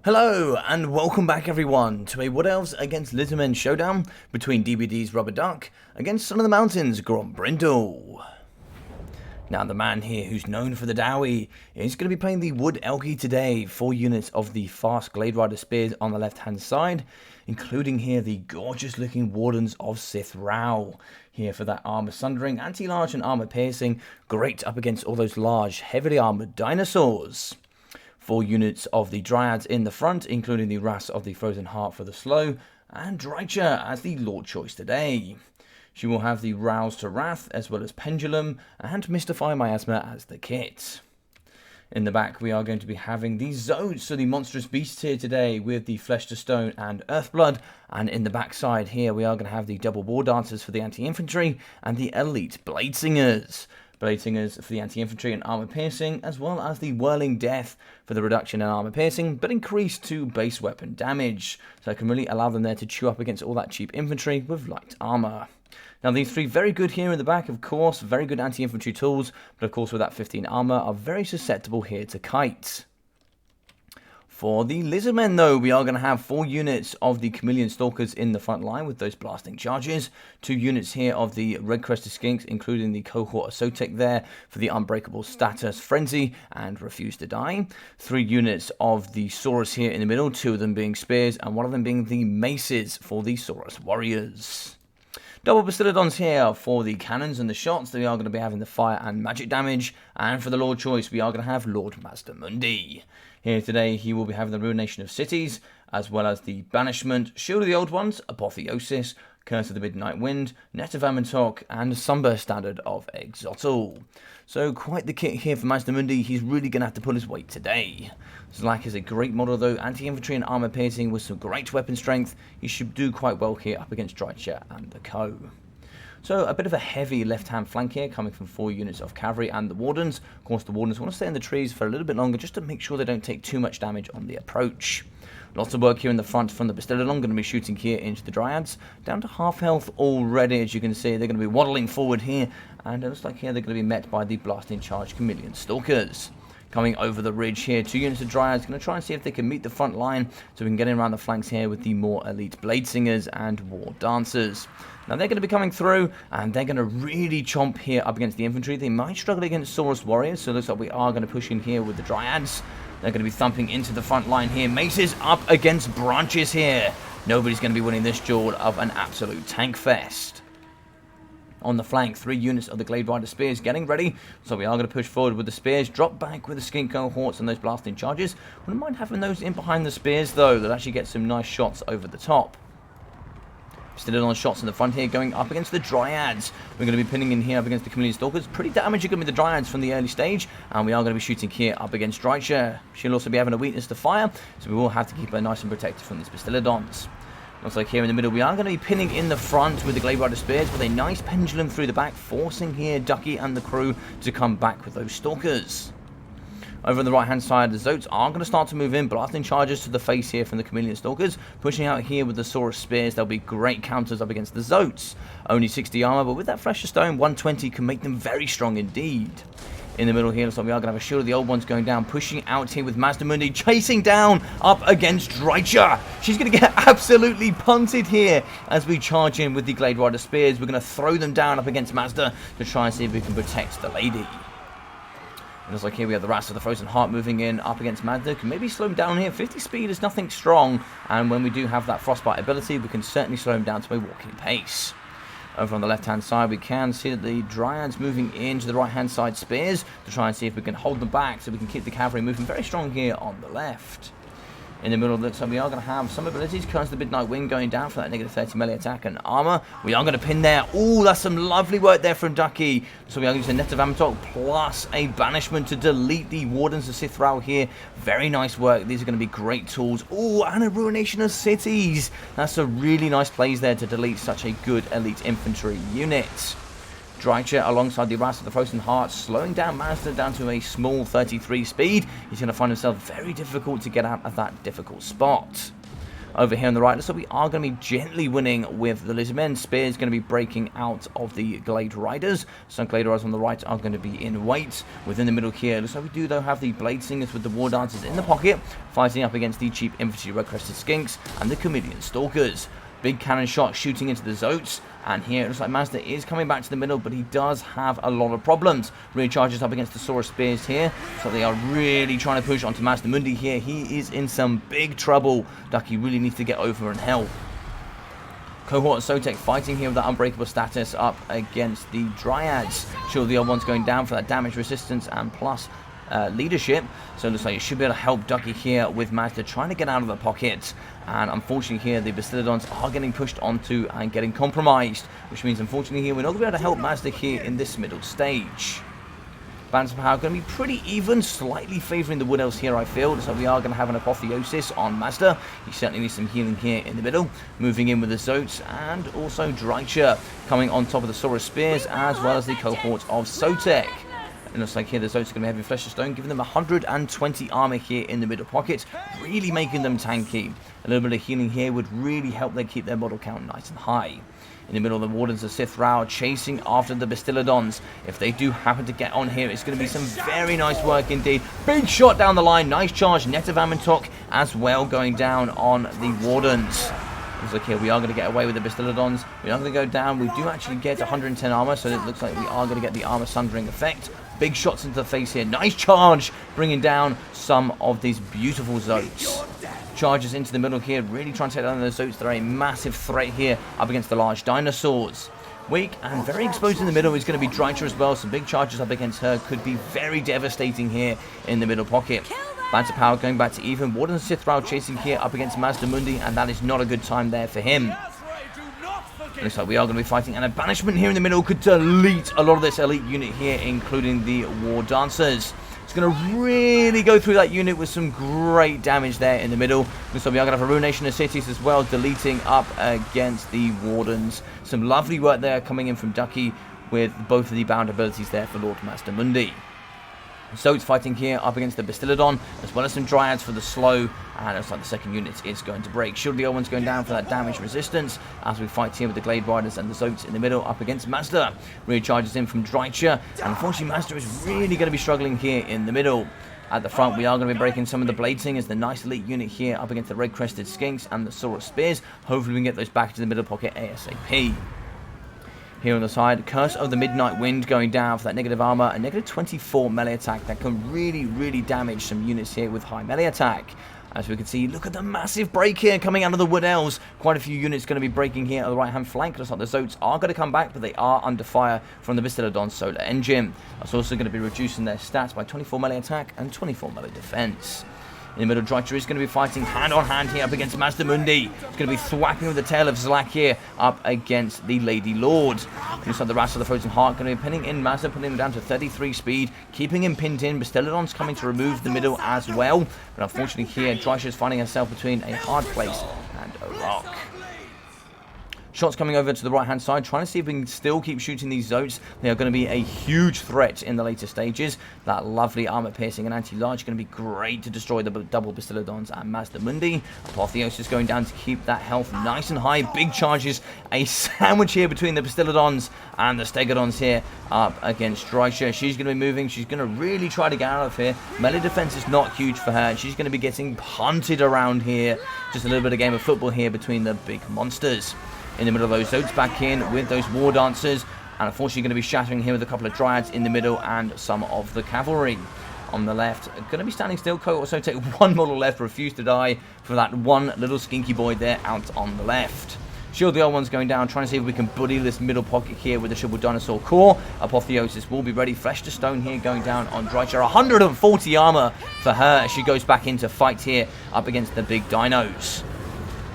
Hello and welcome back everyone to a Wood Elves against Lizardmen showdown between DBD's Arubberduck against Son of the Mountain's Grombrindal. Now the man here who's known for the Dowie is going to be playing the Wood Elkie today. 4 units of the fast Glade Rider Spears on the left hand side, including here the gorgeous looking Wardens of Sith Rao. Here for that armor sundering, anti-large and armor piercing, great up against all those large heavily armored dinosaurs. 4 units of the Dryads in the front, including the Wrath of the Frozen Heart for the slow, and Drycha as the Lord choice today. She will have the Rouse to Wrath, as well as Pendulum, and Mystify Miasma as the kit. In the back, we are going to be having the Zotes, so the monstrous beasts here today, with the Flesh to Stone and Earthblood. And in the back side here, we are going to have the Double War Dancers for the anti-infantry, and the Elite Bladesingers. Bladesingers for the anti-infantry and armor piercing, as well as the Whirling Death for the reduction in armor piercing, but increased to base weapon damage. So it can really allow them there to chew up against all that cheap infantry with light armor. Now these 3 very good here in the back, of course, very good anti-infantry tools, but of course with that 15 armor are very susceptible here to kite. For the Lizardmen, though, we are going to have 4 units of the Chameleon Stalkers in the front line with those blasting charges. 2 units here of the Red-Crested Skinks, including the cohort of Sotek there for the Unbreakable Status, Frenzy, and Refuse to Die. 3 units of the Saurus here in the middle, 2 of them being Spears, and 1 of them being the Maces for the Saurus Warriors. Double Bastiladons here for the cannons and the shots. We are going to be having the fire and magic damage. And for the Lord choice, we are going to have Lord Mazdamundi. Here today, he will be having the Ruination of Cities, as well as the Banishment, Shield of the Old Ones, Apotheosis, Curse of the Midnight Wind, Net of Amantok, and Sunburst Standard of Exotl. So quite the kit here for Mazdamundi. He's really going to have to pull his weight today. Zlak is a great model though, anti-infantry and armor piercing with some great weapon strength. He should do quite well here up against Drycha and the Co. So a bit of a heavy left-hand flank here, coming from 4 units of cavalry and the Wardens. Of course, the Wardens want to stay in the trees for a little bit longer, just to make sure they don't take too much damage on the approach. Lots of work here in the front from the Bastiladon, going to be shooting here into the Dryads. Down to half health already, as you can see. They're going to be waddling forward here, and it looks like here they're going to be met by the blasting charge Chameleon Stalkers. Coming over the ridge here, 2 units of Dryads, going to try and see if they can meet the front line, so we can get in around the flanks here with the more elite Bladesingers and War Dancers. Now they're going to be coming through, and they're going to really chomp here up against the infantry. They might struggle against Saurus Warriors, so it looks like we are going to push in here with the Dryads. They're going to be thumping into the front line here. Maces up against branches here. Nobody's going to be winning this duel of an absolute tank fest. On the flank, 3 units of the Glade Rider Spears getting ready. So we are going to push forward with the Spears. Drop back with the Skink cohorts and those blasting charges. Wouldn't mind having those in behind the Spears though. They'll actually get some nice shots over the top. Still on shots in the front here, going up against the Dryads. We're going to be pinning in here up against the Chameleon Stalkers. Pretty damaging going to be the Dryads from the early stage. And we are going to be shooting here up against Drycha. She'll also be having a weakness to fire, so we will have to keep her nice and protected from these Bastiladons. Looks like here in the middle, we are going to be pinning in the front with the Glade Rider Spears with a nice pendulum through the back, forcing here Ducky and the crew to come back with those Stalkers. Over on the right-hand side, the Zotes are going to start to move in, blasting charges to the face here from the Chameleon Stalkers. Pushing out here with the Saurus Spears, there'll be great counters up against the Zotes. Only 60 armor, but with that Flesh to Stone, 120 can make them very strong indeed. In the middle here, looks like we are going to have a Shield of the Old Ones going down, pushing out here with Mazdamundi, chasing down up against Drycha. She's going to get absolutely punted here as we charge in with the Glade Rider Spears. We're going to throw them down up against Mazda to try and see if we can protect the lady. It looks like here we have the Wrath of the Frozen Heart moving in up against Mazda. Can maybe slow him down here. 50 speed is nothing strong, and when we do have that Frostbite ability, we can certainly slow him down to a walking pace. Over on the left-hand side, we can see that the Dryads moving into the right-hand side Spears to try and see if we can hold them back so we can keep the cavalry moving very strong here on the left. In the middle, it looks like we are going to have some abilities. Curse of the Midnight Wind going down for that negative 30 melee attack and armor. We are going to pin there. Ooh, that's some lovely work there from Ducky. So we are going to use a Net of Amantok plus a Banishment to delete the Wardens of Sith Rao here. Very nice work. These are going to be great tools. Ooh, and a Ruination of Cities. That's a really nice plays there to delete such a good elite infantry unit. Drycha alongside the Wrath of the Frozen Heart, slowing down Mazda down to a small 33 speed. He's going to find himself very difficult to get out of that difficult spot. over here on the right. So we are going to be gently winning with the Lizardmen. Spear is going to be breaking out of the Glade Riders. Some Glade Riders on the right are going to be in weight. Within the middle here, looks like we do though have the Blade Singers with the War Dancers in the pocket, fighting up against the cheap Infantry Red-Crested Skinks and the Chameleon Stalkers. Big cannon shot shooting into the Zotes. And here it looks like Mazda is coming back to the middle, but he does have a lot of problems. Rear charges up against the Saurus Spears here. So they are really trying to push onto Mazdamundi here. He is in some big trouble. Ducky really needs to get over and help. Cohort of Sotek fighting here with that unbreakable status up against the Dryads. Sure, the other one's going down for that damage resistance and plus leadership. So it looks like it should be able to help Ducky here with Mazda trying to get out of the pocket. And unfortunately here, the Bastiladons are getting pushed onto and getting compromised, which means unfortunately here, we're not going to be able to help Mazda here in this middle stage. Balance of power going to be pretty even, slightly favouring the Wood Elves here, I feel. So we are going to have an Apotheosis on Mazda. He certainly needs some healing here in the middle. Moving in with the Zotes and also Drycha coming on top of the Saurus Spears, as well as the cohort of Sotek. It looks like here the Zotes are going to be heavy flesh of stone, giving them 120 armor here in the middle pocket, really making them tanky. A little bit of healing here would really help them keep their model count nice and high. In the middle, the Wardens of Sith Rao chasing after the Bastiladons. If they do happen to get on here, it's going to be some very nice work indeed. Big shot down the line, nice charge. Net of Amantok as well going down on the Wardens. Looks like here we are going to get away with the Bastiladons. We're not going to go down. We do actually get 110 armor, so it looks like we are going to get the armor sundering effect. Big shots into the face here. Nice charge, bringing down some of these beautiful Zotes. Charges into the middle here, really trying to take down those Zotes. They're a massive threat here up against the large dinosaurs. Weak and very exposed in the middle is going to be Drycha as well. Some big charges up against her could be very devastating here in the middle pocket. Balance of power going back to even. Warden Sith Rao chasing here up against Mazdamundi, and that is not a good time there for him. Looks like we are going to be fighting, and a banishment here in the middle could delete a lot of this elite unit here, including the War Dancers. It's going to really go through that unit with some great damage there in the middle. Looks like we are going to have a Ruination of Cities as well, deleting up against the Wardens. Some lovely work there coming in from Ducky with both of the bound abilities there for Lord Mazdamundi. So it's fighting here up against the Bastiladon, as well as some Dryads for the slow, and it looks like the second unit is going to break. Shield the one's going down for that damage resistance, as we fight here with the Glade Riders and the Zotes in the middle up against Mazda. Rear charges in from Drycha, and unfortunately Mazda is really going to be struggling here in the middle. At the front, we are going to be breaking some of the Blade Singers, the nice elite unit here up against the Red-Crested Skinks and the Saurus Spears. Hopefully we can get those back into the middle pocket ASAP. Here on the side, Curse of the Midnight Wind going down for that negative armor, a negative 24 melee attack that can really damage some units here with high melee attack. As we can see, look at the massive break here coming out of the Wood Elves. Quite a few units going to be breaking here on the right-hand flank. Looks like the Zotes are going to come back, but they are under fire from the Bastiladon Solar Engine. That's also going to be reducing their stats by 24 melee attack and 24 melee defense. In the middle, Drycha is going to be fighting hand-on-hand here up against Mazdamundi. It's going to be thwapping with the tail of Zlak here up against the Lady Lord. Looks like the Wrath of the Frozen Heart going to be pinning in Mazda, putting him down to 33 speed, keeping him pinned in. Bastiladon's coming to remove the middle as well. But unfortunately here, Drycha is finding herself between a hard place and a rock. Shots coming over to the right-hand side, trying to see if we can still keep shooting these Zotes. They are going to be a huge threat in the later stages. That lovely armor-piercing and anti-large is going to be great to destroy the double Bastiladons and Mazdamundi. Apotheosis going down to keep that health nice and high. Big charges. A sandwich here between the Bastiladons and the Stegodons here up against Drycha. She's going to be moving. She's going to really try to get out of here. Melee defense is not huge for her. She's going to be getting punted around here. Just a little bit of game of football here between the big monsters. In the middle of those Zotes back in with those War Dancers, and unfortunately going to be shattering here with a couple of Dryads in the middle and some of the cavalry. On the left, going to be standing still. Coat also take one model left, refuse to die for that one little skinky boy there out on the left. Shield the old one's going down, trying to see if we can bully this middle pocket here with the Triple Dinosaur Core. Apotheosis will be ready. Flesh to stone here going down on Drycha. 140 armor for her as she goes back into fight here up against the big dinos.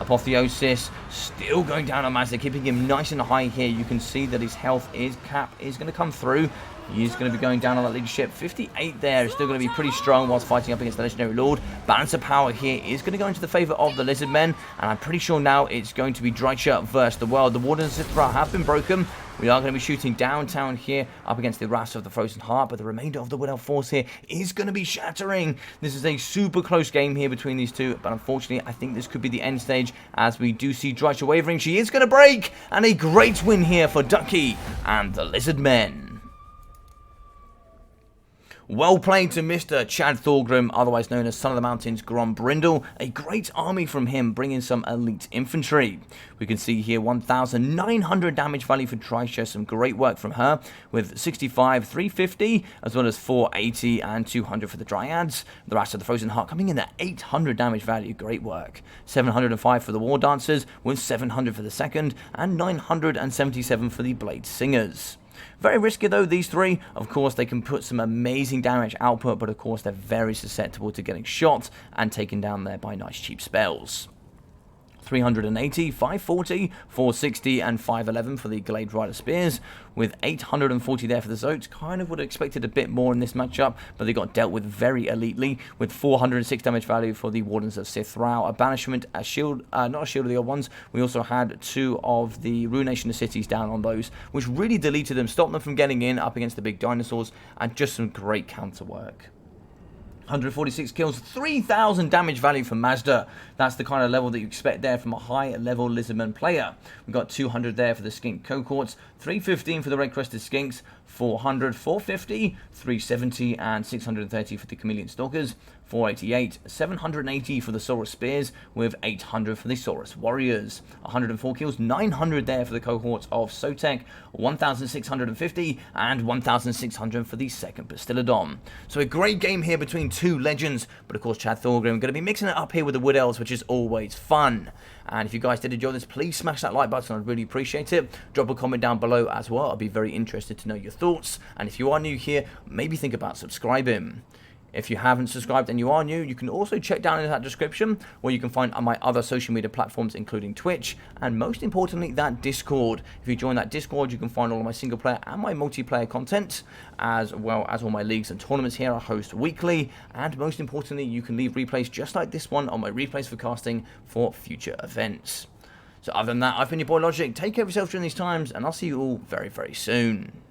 Apotheosis still going down on Mazda, keeping him nice and high here. You can see that his health is going to come through. He's going to be going down on that leadership. 58 there is still going to be pretty strong whilst fighting up against the Legendary Lord. Balance of power here is going to go into the favour of the Lizardmen, and I'm pretty sure now it's going to be Drycha versus the world. The Wardens of Sith Rao have been broken. We are going to be shooting downtown here up against the Wrath of the Frozen Heart, but the remainder of the Wood Elf force here is going to be shattering. This is a super close game here between these two, but unfortunately, I think this could be the end stage as we do see Drycha wavering. She is going to break, and a great win here for Ducky and the Lizardmen. Well played to Mr. Chad Thorgrim, otherwise known as Son of the Mountains Grombrindal. A great army from him, bringing some elite infantry. We can see here 1,900 damage value for Drycha, some great work from her, with 65, 350, as well as 480 and 200 for the Dryads. The Wrath of the Frozen Heart coming in at 800 damage value, great work. 705 for the War Dancers, with 700 for the second, and 977 for the Blade Singers. Very risky though, these three. Of course, they can put some amazing damage output, but of course, they're very susceptible to getting shot and taken down there by nice cheap spells. 380, 540, 460, and 511 for the Glade Rider Spears, with 840 there for the Zotes. Kind of would have expected a bit more in this matchup, but they got dealt with very elitely, with 406 damage value for the Wardens of Sithral, a banishment, a shield, not a shield of the old ones. We also had 2 of the Ruination of Cities down on those, which really deleted them, stopped them from getting in up against the big dinosaurs, and just some great counter work. 146 kills, 3,000 damage value for Mazda. That's the kind of level that you expect there from a high-level Lizardman player. We've got 200 there for the Skink Cohorts, 315 for the Red-Crested Skinks, 400, 450, 370, and 630 for the Chameleon Stalkers, 488, 780 for the Saurus Spears, with 800 for the Saurus Warriors. 104 kills, 900 there for the cohorts of Sotek, 1,650, and 1,600 for the second Bastillodon. So a great game here between two legends, but of course Chad Thorgrim going to be mixing it up here with the Wood Elves, which is always fun. And if you guys did enjoy this, please smash that like button, I'd really appreciate it. Drop a comment down below as well, I'd be very interested to know your thoughts. And if you are new here, maybe think about subscribing. If you haven't subscribed and you are new, you can also check down in that description where you can find my other social media platforms, including Twitch, and most importantly, that Discord. If you join that Discord, you can find all of my single player and my multiplayer content, as well as all my leagues and tournaments here I host weekly, and most importantly, you can leave replays just like this one on my replays for casting for future events. So other than that, I've been your boy Logic. Take care of yourself during these times, and I'll see you all very, very soon.